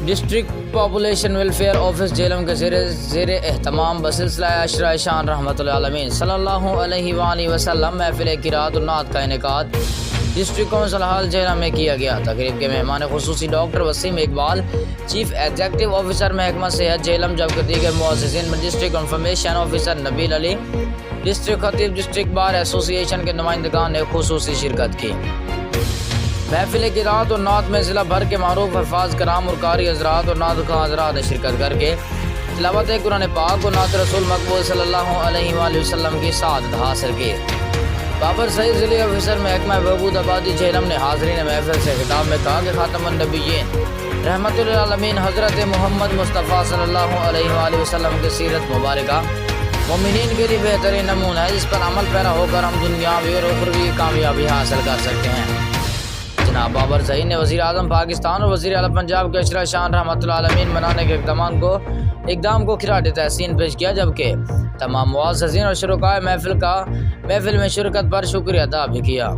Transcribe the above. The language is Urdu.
District population welfare office Jhelum کے زیر اہتمام بسلسلہ عشرہ شان رحمۃ العالمین صلی اللہ علیہ وآلہ وسلم محفل قرات النعت کا انعقاد ڈسٹرکٹ کونسل ہال جہلم میں کیا گیا۔ تقریب کے مہمان خصوصی doctor Waseem Iqbal, chief executive officer محکمہ صحت جہلم، جبکہ دیگر معززین میں district information officer Nabeel Ali, district خطیب، ڈسٹرکٹ بار ایسوسی ایشن کے نمائندگان نے خصوصی شرکت کی۔ محفل قرات اور نعت میں ضلع بھر کے معروف حفاظ کرام اور قاری حضرات اور نعت خواں حضرات نے شرکت کر کے تلاوت قرآن پاک اور نعت رسول مقبول صلی اللہ علیہ وآلہ وسلم کی سعادت حاصل کی۔ بابر سعید ضلع آفیسر محکمہ بہبود آبادی جہلم نے حاضرین محفل سے خطاب میں کہا کہ خاتم النبیین رحمت للعالمین حضرت محمد مصطفیٰ صلی اللہ علیہ وآلہ وسلم کی سیرت مبارکہ مومنین کے لیے بہترین نمونہ ہے، جس پر عمل پیرا ہو کر ہم دنیاوی اور اخروی کامیابی حاصل کر سکتے ہیں۔ جناب بابر سعید نے وزیر اعظم پاکستان اور وزیر اعلیٰ پنجاب کے عشرہ شان رحمۃ العالمین منانے کے اقدام کو خراج تحسین پیش کیا، جبکہ تمام معززین اور شرکائے محفل میں شرکت پر شکریہ ادا بھی کیا۔